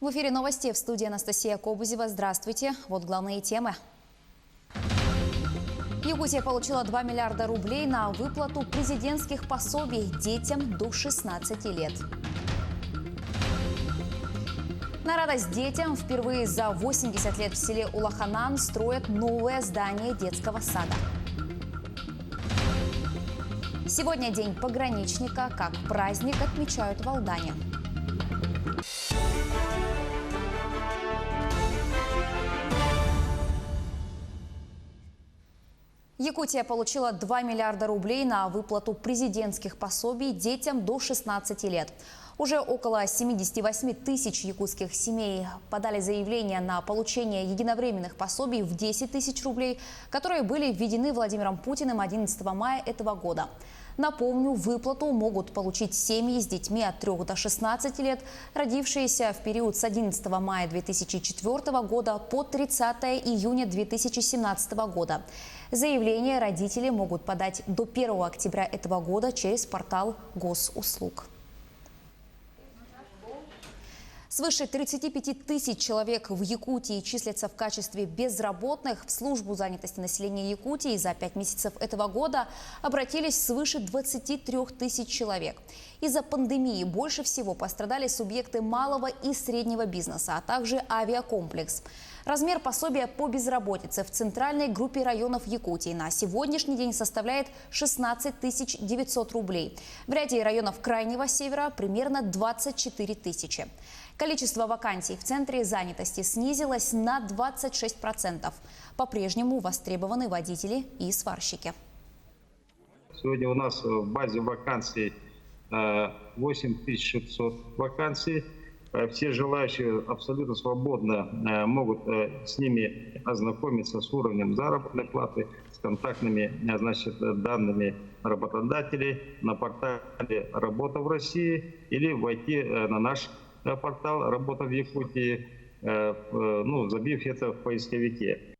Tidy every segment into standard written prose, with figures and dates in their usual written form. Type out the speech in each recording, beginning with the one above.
В эфире новости, в студии Анастасия Кобузева. Здравствуйте. Вот главные темы. Якутия получила 2 миллиарда рублей на выплату президентских пособий детям до 16 лет. На радость детям впервые за 80 лет в селе Улаханан строят новое здание детского сада. Сегодня день пограничника, как праздник отмечают в Алдане. Якутия получила 2 миллиарда рублей на выплату президентских пособий детям до 16 лет. Уже около 78 тысяч якутских семей подали заявление на получение единовременных пособий в 10 тысяч рублей, которые были введены Владимиром Путиным 11 мая этого года. Напомню, выплату могут получить семьи с детьми от 3 до 16 лет, родившиеся в период с 11 мая 2004 года по 30 июня 2017 года. Заявление родители могут подать до 1 октября этого года через портал госуслуг. Свыше 35 тысяч человек в Якутии числятся в качестве безработных. В службу занятости населения Якутии за 5 месяцев этого года обратились свыше 23 тысяч человек. Из-за пандемии больше всего пострадали субъекты малого и среднего бизнеса, а также авиакомплекс. Размер пособия по безработице в центральной группе районов Якутии на сегодняшний день составляет 16 900 рублей. В ряде районов Крайнего Севера примерно 24 тысячи. Количество вакансий в центре занятости снизилось на 26%. По-прежнему востребованы водители и сварщики. Сегодня у нас в базе вакансий 8600 вакансий. Все желающие абсолютно свободно могут с ними ознакомиться с уровнем заработной платы, с контактными данными работодателей на портале «Работа в России» или войти на наш портал «Работа в Якутии», забив это в поисковике.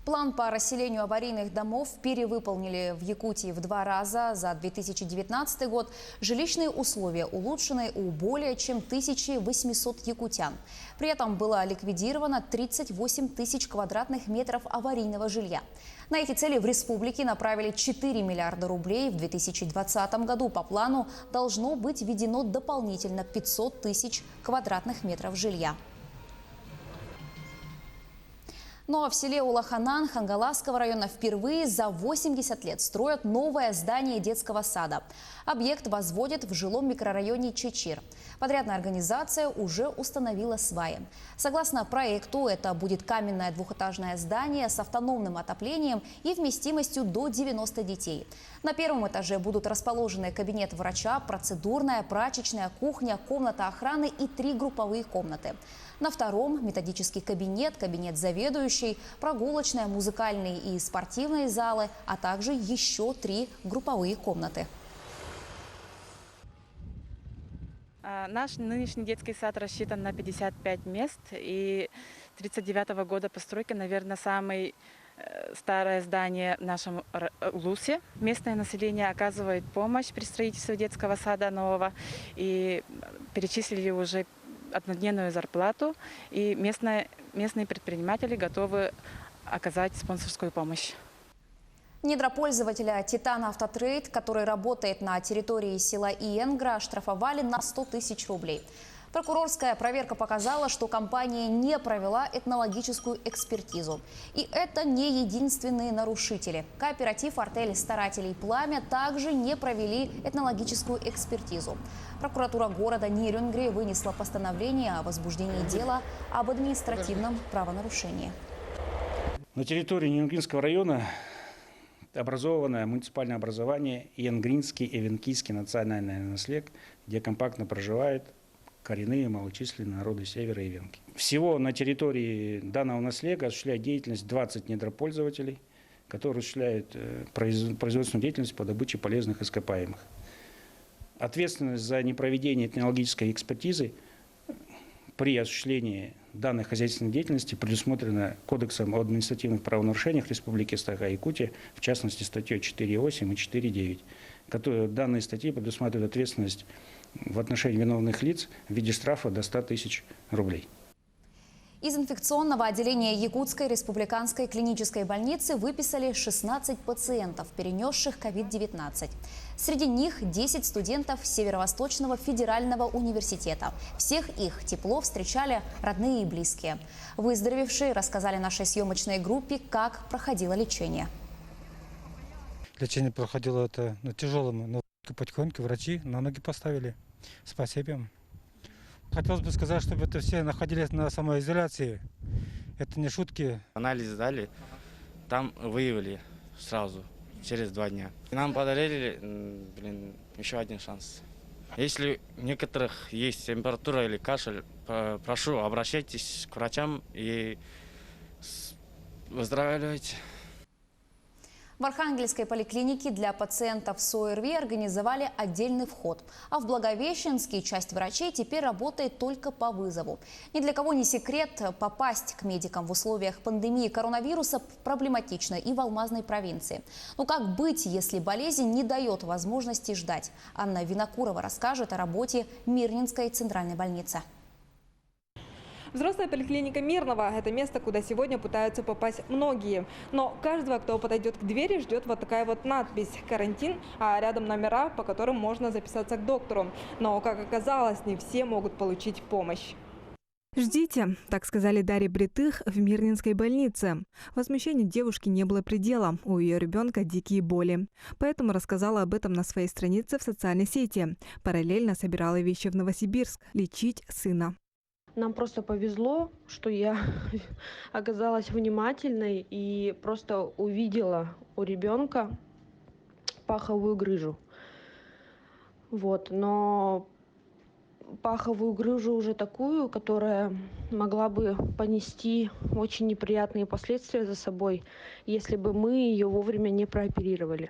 План по расселению аварийных домов перевыполнили в Якутии в 2 раза за 2019 год. Жилищные условия улучшены у более чем 1800 якутян. При этом было ликвидировано 38 тысяч квадратных метров аварийного жилья. На эти цели в республике направили 4 миллиарда рублей. В 2020 году по плану должно быть введено дополнительно 500 тысяч квадратных метров жилья. Ну а в селе Улаханан Хангаласского района впервые за 80 лет строят новое здание детского сада. Объект возводят в жилом микрорайоне Чечир. Подрядная организация уже установила сваи. Согласно проекту, это будет каменное двухэтажное здание с автономным отоплением и вместимостью до 90 детей. На первом этаже будут расположены кабинет врача, процедурная, прачечная, кухня, комната охраны и 3 групповые комнаты. На втором – методический кабинет, кабинет заведующей, прогулочная, музыкальные и спортивные залы, а также еще 3 групповые комнаты. Наш нынешний детский сад рассчитан на 55 мест. И 1939 года постройки, наверное, самое старое здание в нашем Улусе. Местное население оказывает помощь при строительстве детского сада нового. И перечислили уже однодневную зарплату, и местные предприниматели готовы оказать спонсорскую помощь. Недропользователя «Титан Автотрейд», который работает на территории села Иенгра, оштрафовали на 100 тысяч рублей. Прокурорская проверка показала, что компания не провела этнологическую экспертизу. И это не единственные нарушители. Кооператив «Артель старателей Пламя» также не провели этнологическую экспертизу. Прокуратура города Нерюнгри вынесла постановление о возбуждении дела об административном правонарушении. На территории Нерюнгринского района образовано муниципальное образование Иенгринский и Эвенкийский национальный наследие, где компактно проживают коренные малочисленные народы Севера и Венки. Всего на территории данного наследия осуществляет деятельность 20 недропользователей, которые осуществляют производственную деятельность по добыче полезных ископаемых. Ответственность за непроведение этнологической экспертизы при осуществлении данной хозяйственной деятельности предусмотрена Кодексом о административных правонарушениях Республики Саха-Якутия, в частности статьей 4.8 и 4.9. Данные статьи предусматривают ответственность в отношении виновных лиц в виде штрафа до 100 тысяч рублей. Из инфекционного отделения Якутской республиканской клинической больницы выписали 16 пациентов, перенесших COVID-19. Среди них 10 студентов Северо-Восточного федерального университета. Всех их тепло встречали родные и близкие. Выздоровевшие рассказали нашей съемочной группе, как проходило лечение. Лечение проходило это тяжелым, но потихоньку врачи на ноги поставили. Спасибо им. Хотелось бы сказать, чтобы это все находились на самоизоляции. Это не шутки. Анализ сдали, там выявили сразу, через 2 дня. Нам подарили, еще один шанс. Если у некоторых есть температура или кашель, прошу, обращайтесь к врачам и выздоравливайте. В Архангельской поликлинике для пациентов с ОРВИ организовали отдельный вход. А в Благовещенске часть врачей теперь работает только по вызову. Ни для кого не секрет, попасть к медикам в условиях пандемии коронавируса проблематично и в Алмазной провинции. Но как быть, если болезнь не дает возможности ждать? Анна Винокурова расскажет о работе Мирнинской центральной больницы. Взрослая поликлиника Мирного – это место, куда сегодня пытаются попасть многие. Но каждого, кто подойдет к двери, ждет вот такая вот надпись «Карантин», а рядом номера, по которым можно записаться к доктору. Но, как оказалось, не все могут получить помощь. «Ждите», – так сказали Дарье Бритых в Мирнинской больнице. Возмущению девушки не было предела, у ее ребенка дикие боли. Поэтому рассказала об этом на своей странице в социальной сети. Параллельно собирала вещи в Новосибирск лечить сына. Нам просто повезло, что я оказалась внимательной и просто увидела у ребенка паховую грыжу. Но паховую грыжу уже такую, которая могла бы понести очень неприятные последствия за собой, если бы мы ее вовремя не прооперировали.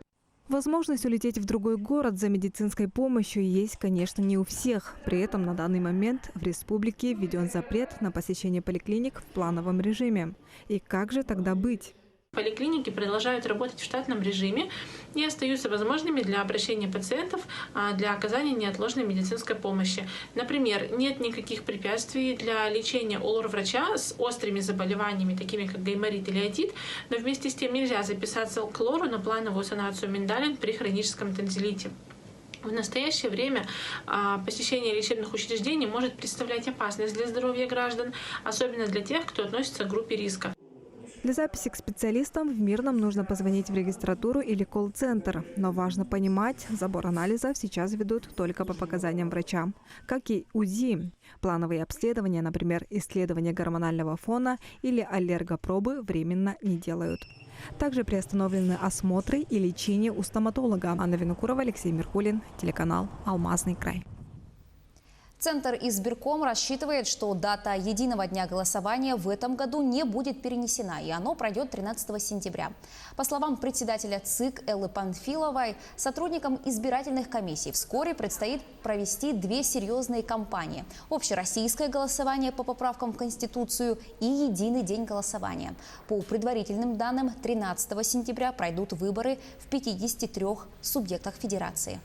Возможность улететь в другой город за медицинской помощью есть, конечно, не у всех. При этом на данный момент в республике введен запрет на посещение поликлиник в плановом режиме. И как же тогда быть? Поликлиники продолжают работать в штатном режиме и остаются возможными для обращения пациентов для оказания неотложной медицинской помощи. Например, нет никаких препятствий для лечения у лор-врача с острыми заболеваниями, такими как гайморит или отит, но вместе с тем нельзя записаться к лору на плановую санацию миндалин при хроническом танзелите. В настоящее время посещение лечебных учреждений может представлять опасность для здоровья граждан, особенно для тех, кто относится к группе риска. Для записи к специалистам в Мирном нужно позвонить в регистратуру или колл-центр. Но важно понимать, забор анализов сейчас ведут только по показаниям врача. Как и УЗИ. Плановые обследования, например, исследование гормонального фона или аллергопробы, временно не делают. Также приостановлены осмотры и лечение у стоматолога. Анна Винокурова, Алексей Меркулин, телеканал «Алмазный край». Центр избирком рассчитывает, что дата единого дня голосования в этом году не будет перенесена, и оно пройдет 13 сентября. По словам председателя ЦИК Эллы Панфиловой, сотрудникам избирательных комиссий вскоре предстоит провести 2 серьезные кампании – общероссийское голосование по поправкам в Конституцию и единый день голосования. По предварительным данным, 13 сентября пройдут выборы в 53 субъектах Федерации.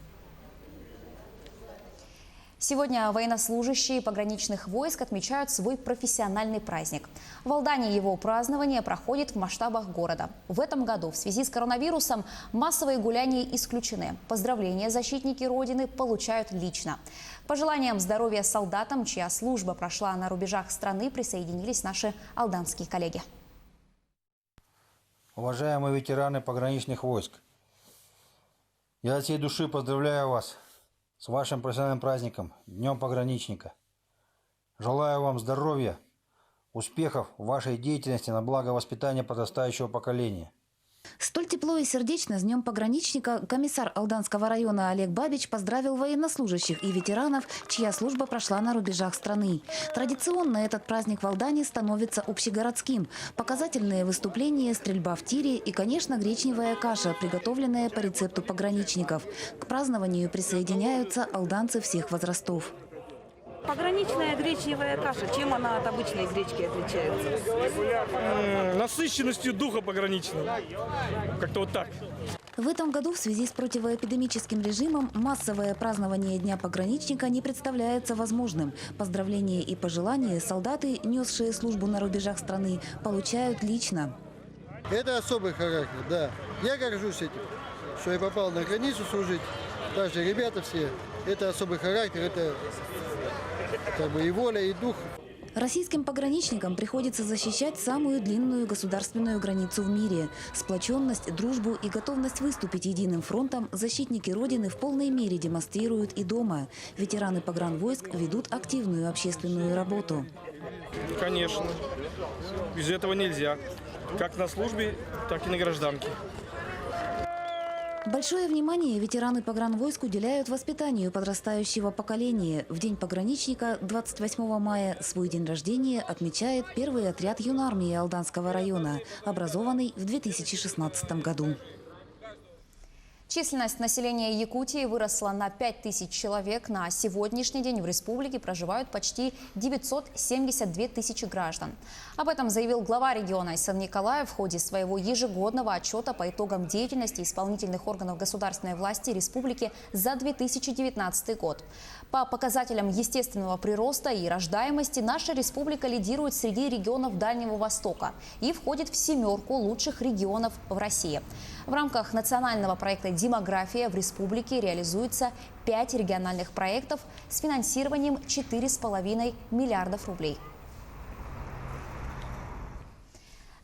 Сегодня военнослужащие пограничных войск отмечают свой профессиональный праздник. В Алдане его празднование проходит в масштабах города. В этом году в связи с коронавирусом массовые гуляния исключены. Поздравления защитники Родины получают лично. К пожеланиям здоровья солдатам, чья служба прошла на рубежах страны, присоединились наши алданские коллеги. Уважаемые ветераны пограничных войск, я от всей души поздравляю вас с вашим профессиональным праздником, Днем пограничника. Желаю вам здоровья, успехов в вашей деятельности на благо воспитания подрастающего поколения. Столь тепло и сердечно с Днем пограничника комиссар Алданского района Олег Бабич поздравил военнослужащих и ветеранов, чья служба прошла на рубежах страны. Традиционно этот праздник в Алдане становится общегородским. Показательные выступления, стрельба в тире и, конечно, гречневая каша, приготовленная по рецепту пограничников. К празднованию присоединяются алданцы всех возрастов. Пограничная гречневая каша, чем она от обычной гречки отличается? Насыщенностью духа пограничного. Как-то вот так. В этом году в связи с противоэпидемическим режимом массовое празднование Дня пограничника не представляется возможным. Поздравления и пожелания солдаты, несшие службу на рубежах страны, получают лично. Это особый характер, да. Я горжусь этим, что я попал на границу служить. Даже ребята все, это особый характер, это как бы и воля, и дух. Российским пограничникам приходится защищать самую длинную государственную границу в мире. Сплоченность, дружбу и готовность выступить единым фронтом защитники Родины в полной мере демонстрируют и дома. Ветераны погранвойск ведут активную общественную работу. Конечно. Без этого нельзя. Как на службе, так и на гражданке. Большое внимание ветераны погранвойск уделяют воспитанию подрастающего поколения. В День пограничника 28 мая свой день рождения отмечает первый отряд юнармии Алданского района, образованный в 2016 году. Численность населения Якутии выросла на 5000 человек. На сегодняшний день в республике проживают почти 972 тысячи граждан. Об этом заявил глава региона Айсан Николаев в ходе своего ежегодного отчета по итогам деятельности исполнительных органов государственной власти республики за 2019 год. По показателям естественного прироста и рождаемости наша республика лидирует среди регионов Дальнего Востока и входит в 7 лучших регионов в России. В рамках национального проекта «Демография» в республике реализуется 5 региональных проектов с финансированием 4,5 миллиардов рублей.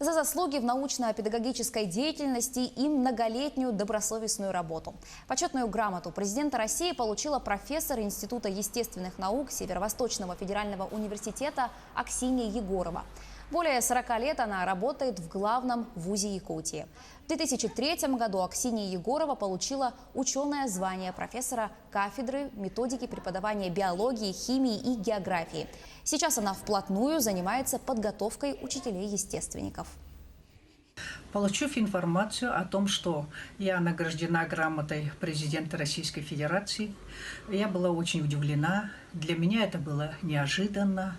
За заслуги в научно-педагогической деятельности и многолетнюю добросовестную работу. Почетную грамоту президента России получила профессор Института естественных наук Северо-Восточного федерального университета Аксинья Егорова. Более 40 лет она работает в главном вузе Якутии. В 2003 году Аксинья Егорова получила ученое звание профессора кафедры методики преподавания биологии, химии и географии. Сейчас она вплотную занимается подготовкой учителей-естественников. Получив информацию о том, что я награждена грамотой президента Российской Федерации, я была очень удивлена. Для меня это было неожиданно.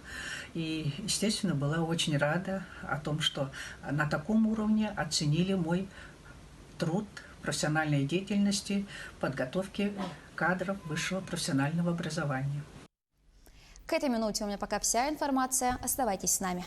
И, естественно, была очень рада о том, что на таком уровне оценили мой труд профессиональной деятельности, подготовки кадров высшего профессионального образования. К этой минуте у меня пока вся информация. Оставайтесь с нами.